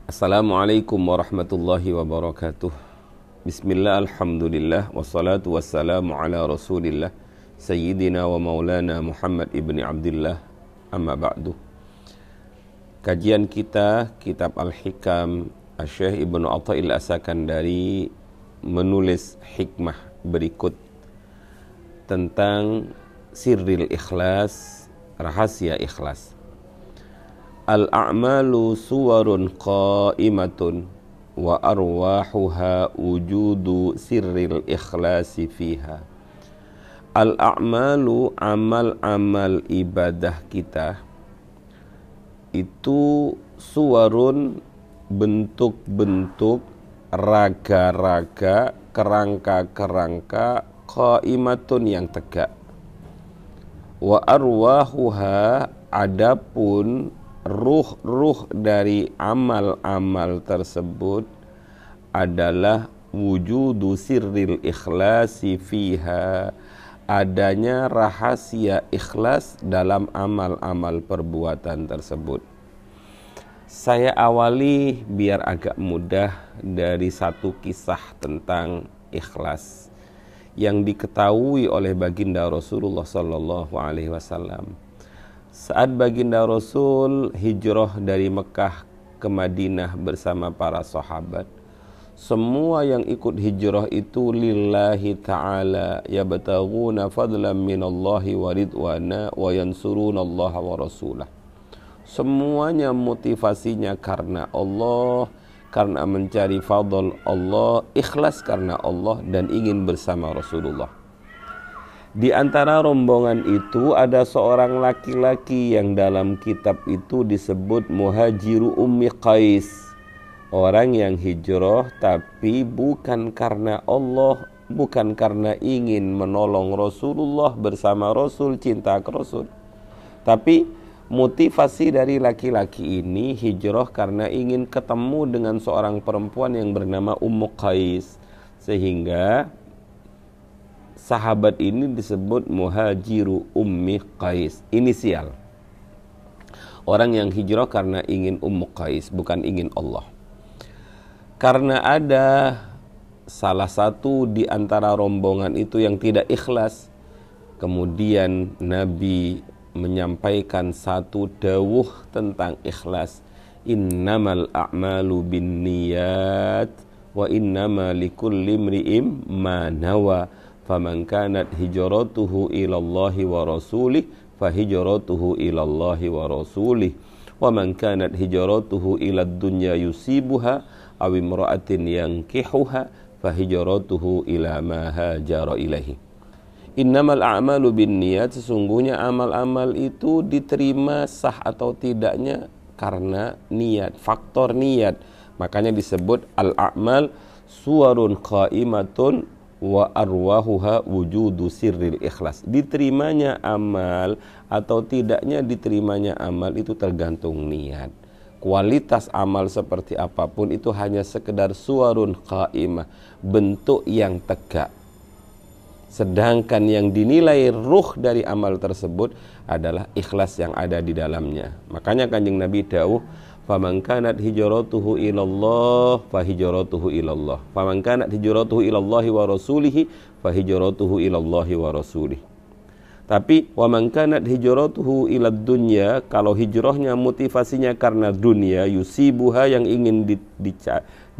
Assalamualaikum warahmatullahi wabarakatuh. Bismillah, alhamdulillah, wassalatu wassalamu ala rasulillah Sayyidina wa maulana Muhammad ibni Abdullah, amma ba'du. Kajian kita kitab Al-Hikam, Syekh Ibnu Atha'il As-Sakandari menulis hikmah berikut tentang sirril ikhlas, rahasia ikhlas. Al-a'malu suwarun qa'imatun wa arwahuha wujudu sirril ikhlasi fiha. Al-a'malu, amal-amal ibadah kita itu suwarun, bentuk-bentuk, raga-raga, kerangka-kerangka, qa'imatun yang tegak. Wa arwahuha, adapun ruh-ruh dari amal-amal tersebut adalah wujudu sirril ikhlasi fiha, adanya rahasia ikhlas dalam amal-amal perbuatan tersebut. Saya awali biar agak mudah dari satu kisah tentang ikhlas yang diketahui oleh baginda Rasulullah sallallahu alaihi wasallam. Saat baginda Rasul hijrah dari Mekah ke Madinah bersama para sahabat, semua yang ikut hijrah itu lillahi ta'ala yabtaghuna fadlan minallahi wa ridwana wa yansuruna Allah wa rasulah. Semuanya motivasinya karena Allah, karena mencari fadl Allah, ikhlas karena Allah dan ingin bersama Rasulullah. Di antara rombongan itu ada seorang laki-laki yang dalam kitab itu disebut Muhajiru Ummi Qais. Orang yang hijrah tapi bukan karena Allah, bukan karena ingin menolong Rasulullah, bersama Rasul, cinta ke Rasul. Tapi motivasi dari laki-laki ini hijrah karena ingin ketemu dengan seorang perempuan yang bernama Ummu Qais. Sehingga sahabat ini disebut Muhajiru Ummi Qais, inisial. Orang yang hijrah karena ingin Ummu Qais, bukan ingin Allah. Karena ada salah satu di antara rombongan itu yang tidak ikhlas, kemudian Nabi menyampaikan satu dawuh tentang ikhlas. Innamal a'malu binniyat wa innama likulli imri'in ma nawa. Faman kanat hijratuhu ilallahi wa rasulih fahijratuhu ilallahi wa rasulih wa man kanat hijratuhu ilad dunya yusibuha aw imra'atin yankihuha fahijratuhu ila ma hajara ilaihi. Innamal a'malu binniyat, sesungguhnya amal-amal itu diterima sah atau tidaknya karena niat, faktor niat. Makanya disebut al-a'mal suwarun qa'imatun wa arwahuha wujudu sirril ikhlas. Diterimanya amal atau tidaknya diterimanya amal itu tergantung niat. Kualitas amal seperti apapun itu hanya sekedar suwarun qaimah, bentuk yang tegak. Sedangkan yang dinilai ruh dari amal tersebut adalah ikhlas yang ada di dalamnya. Makanya Kanjeng Nabi dawuh, faman kanat hijratuhu ilallah fahijratuhu ilallah. Faman kanat hijratuhu ilallahi wa rasulihi fahijratuhu ilallahi wa rasulih. Tapi waman kanat hijratuhu ilad dunya, kalau hijrahnya motivasinya karena dunia, yusibuha yang ingin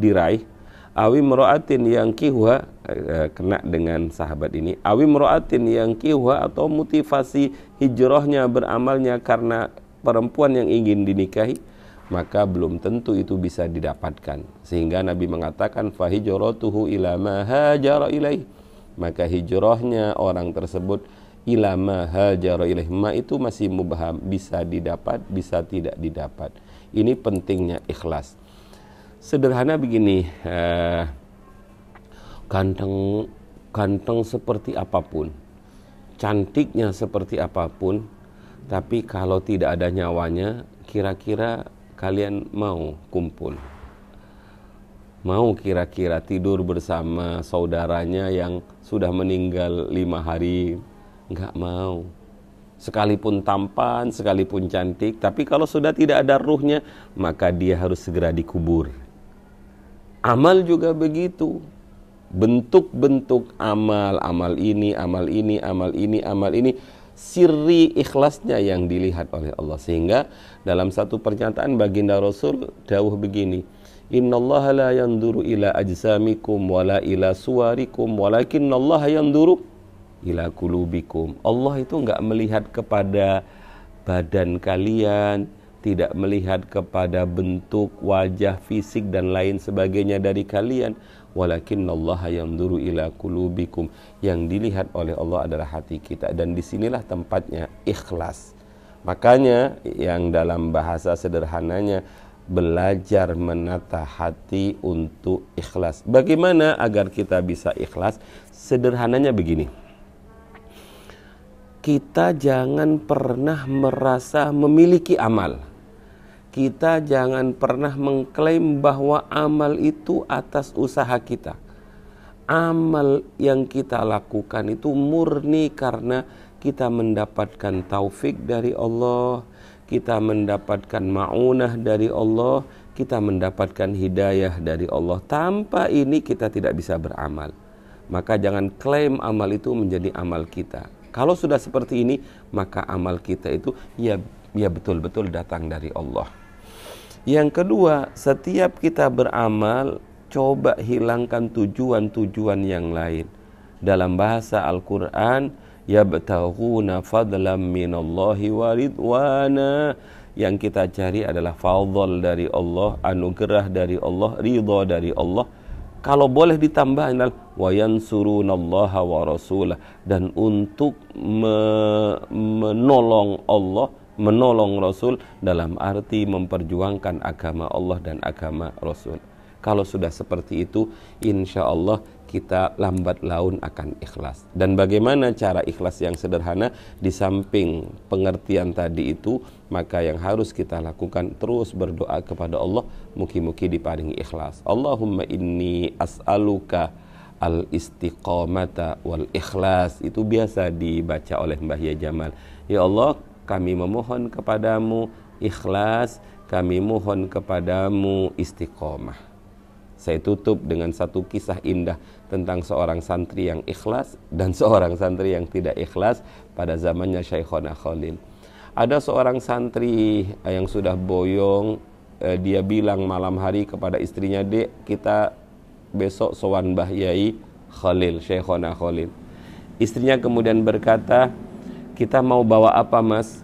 diraih, awi mra'atin yang kihwa, kena dengan sahabat ini, awi mra'atin yang kihwa, atau motivasi hijrahnya beramalnya karena perempuan yang ingin dinikahi, maka belum tentu itu bisa didapatkan. Sehingga Nabi mengatakan fahijratuhu ila ma hajara ilaih, maka hijrahnya orang tersebut ila ma hajara ilaih, ma itu masih mubham, bisa didapat, bisa tidak didapat. Ini pentingnya ikhlas. Sederhana begini, ganteng seperti apapun, cantiknya seperti apapun, tapi kalau tidak ada nyawanya, kira-kira kalian mau kumpul? Mau kira-kira tidur bersama saudaranya yang sudah meninggal 5 hari? Enggak mau. sekalipun tampan, sekalipun cantik, tapi kalau sudah tidak ada ruhnya, maka dia harus segera dikubur. Amal juga begitu. Bentuk-bentuk amal, amal ini, amal ini, amal ini, amal ini, sirri ikhlasnya yang dilihat oleh Allah. Sehingga dalam satu pernyataan baginda Rasul dawuh begini, innallaha la yanduru ila ajsamikum wala ila suwarikum walakinnallaha yanduru ila qulubikum. Allah itu enggak melihat kepada badan kalian, tidak melihat kepada bentuk wajah, fisik dan lain sebagainya dari kalian, walakinnallaha yanduru ila qulubikum. Yang dilihat oleh Allah adalah hati kita, dan disinilah tempatnya ikhlas. Makanya yang dalam bahasa sederhananya, belajar menata hati untuk ikhlas. Bagaimana agar kita bisa ikhlas? Sederhananya begini, kita jangan pernah merasa memiliki amal. Kita jangan pernah mengklaim bahwa amal itu atas usaha kita. Amal yang kita lakukan itu murni karena kita mendapatkan taufik dari Allah, kita mendapatkan ma'unah dari Allah, kita mendapatkan hidayah dari Allah. Tanpa ini kita tidak bisa beramal. Maka jangan klaim amal itu menjadi amal kita. Kalau sudah seperti ini, maka amal kita itu ya betul-betul datang dari Allah. Yang kedua, setiap kita beramal, coba hilangkan tujuan-tujuan yang lain. Dalam bahasa Al-Quran, yabtaghuna fadlan minallahi wa ridwana. Yang kita cari adalah fadl dari Allah, anugerah dari Allah, ridha dari Allah. Kalau boleh ditambah adalah wa yansurunallaha wa rasulah, dan untuk menolong Allah, menolong Rasul dalam arti memperjuangkan agama Allah dan agama Rasul. Kalau sudah seperti itu, insya Allah kita lambat laun akan ikhlas. Dan bagaimana cara ikhlas yang sederhana? Di samping pengertian tadi itu, maka yang harus kita lakukan terus berdoa kepada Allah, mugi-mugi diparingi ikhlas. Allahumma inni as'aluka al-istiqamata wal ikhlas. Itu biasa dibaca oleh Mbah Yai Jamal. Ya Allah, kami memohon kepadamu ikhlas, kami mohon kepadamu istiqomah. Saya tutup dengan satu kisah indah tentang seorang santri yang ikhlas dan seorang santri yang tidak ikhlas pada zamannya Syekhona Khalil. Ada seorang santri yang sudah boyong, dia bilang malam hari kepada istrinya, "Dek, kita besok sowan Mbah Yai Khalil, Syekhona Khalil." Istrinya kemudian berkata, "Kita mau bawa apa, Mas?"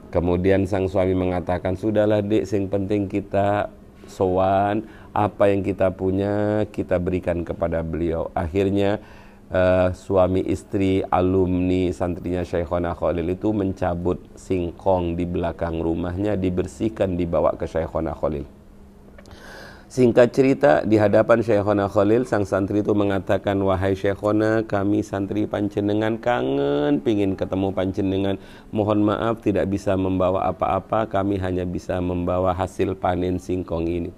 Kemudian sang suami mengatakan, "Sudahlah, Dek, yang penting kita sowan, apa yang kita punya kita berikan kepada beliau." Akhirnya suami istri alumni santrinya Syekhona Khalil itu mencabut singkong di belakang rumahnya, dibersihkan, dibawa ke Syekhona Khalil. Singkat cerita, di hadapan Syekhona Khalil, sang santri itu mengatakan, "Wahai Syekhona, kami santri panjenengan kangen, pingin ketemu panjenengan. Mohon maaf tidak bisa membawa apa-apa, kami hanya bisa membawa hasil panen singkong ini."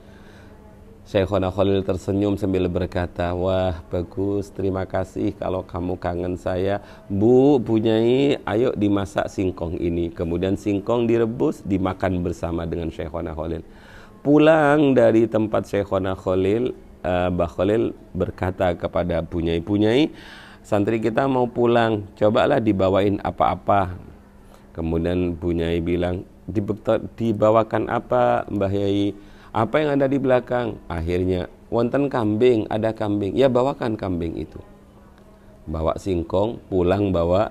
Syekhona Khalil tersenyum sambil berkata, "Wah, bagus, terima kasih kalau kamu kangen saya. Bu, Nyai, ayo dimasak singkong ini." Kemudian singkong direbus, dimakan bersama dengan Syekhona Khalil. Pulang dari tempat Syekhona Khalil, Mbah Khalil berkata kepada Nyai, "Santri kita mau pulang, cobalah dibawain apa-apa." Kemudian Nyai bilang, "Dibawakan apa, Mbah Yai?" "Apa yang ada di belakang?" Akhirnya, "Wonten kambing, ada kambing." "Ya, bawakan kambing itu." Bawa singkong, pulang bawa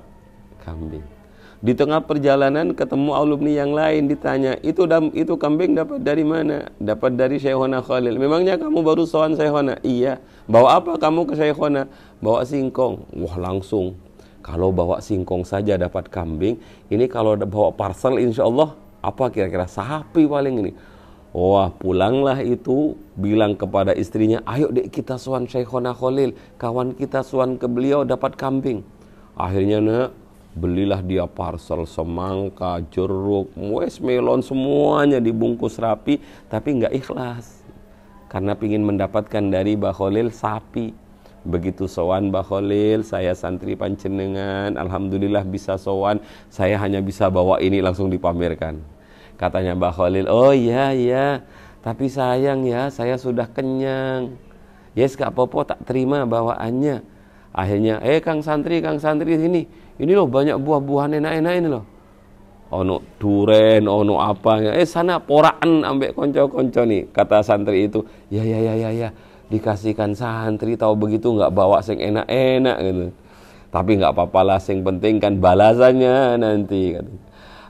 kambing. Di tengah perjalanan ketemu alumni yang lain, ditanya, itu kambing dapat dari mana?" "Dapat dari Syekhona Khalil." "Memangnya kamu baru sowan Syekhona?" "Iya." "Bawa apa kamu ke Syekhona?" "Bawa singkong." Wah, langsung, kalau bawa singkong saja dapat kambing, ini kalau bawa parcel insya Allah apa kira-kira, sapi paling ini. Wah, pulanglah itu, bilang kepada istrinya, "Ayo dek kita sowan Syekhona Khalil, kawan kita sowan ke beliau dapat kambing." Akhirnya belilah dia parcel semangka, jeruk, melon, semuanya dibungkus rapi, tapi nggak ikhlas karena pingin mendapatkan dari Mbah Khalil sapi. Begitu sowan Mbah Khalil, saya santri panjenengan, alhamdulillah bisa sowan, saya hanya bisa bawa ini langsung dipamerkan. Katanya Mbah Khalil, oh iya iya, tapi sayang ya, saya sudah kenyang. Yes, gak apa-apa, tak terima bawaannya. Akhirnya, Kang Santri sini. Ini loh banyak buah-buahan enak-enak ini loh. Ono duren, ono apa. Sana poraan ambek konco-konco nih. Kata santri itu, ya. Dikasihkan santri, tahu begitu nggak bawa sing enak-enak gitu. Tapi nggak apa-apa lah, sing penting kan balasannya nanti. Gitu.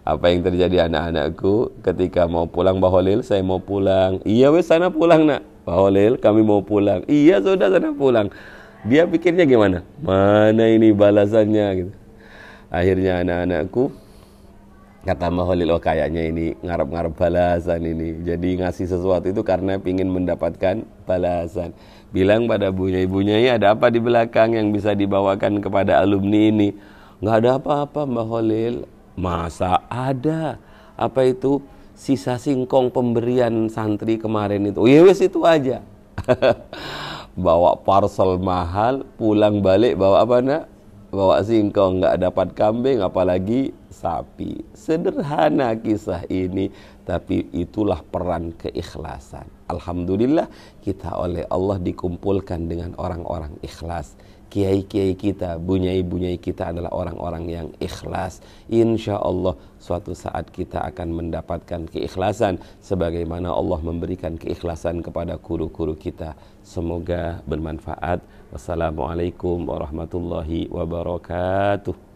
Apa yang terjadi anak-anakku ketika mau pulang Mbah Khalil, saya mau pulang. Iya wes sana pulang nak. Mbah Khalil, kami mau pulang. Iya sudah sana pulang. Dia pikirnya gimana? Mana ini balasannya gitu. Akhirnya anak-anakku kata Mbah Khalil, oh kayaknya ini ngarep-ngarep balasan ini. Jadi ngasih sesuatu itu karena ingin mendapatkan balasan. Bilang pada bunyai-bunyai, ada apa di belakang yang bisa dibawakan kepada alumni ini? Nggak ada apa-apa Mbah Khalil. Masa ada? Apa itu? Sisa singkong pemberian santri kemarin itu. Oh ya wes itu aja. Bawa parcel mahal, pulang balik bawa apa nak? Bawa singkong, nggak dapat kambing, apalagi sapi. Sederhana kisah ini, tapi itulah peran keikhlasan. Alhamdulillah kita oleh Allah dikumpulkan dengan orang-orang ikhlas. Kiai-kiai kita, bunyai-bunyai kita adalah orang-orang yang ikhlas. Insya Allah suatu saat kita akan mendapatkan keikhlasan sebagaimana Allah memberikan keikhlasan kepada guru-guru kita. Semoga bermanfaat. Wassalamualaikum warahmatullahi wabarakatuh.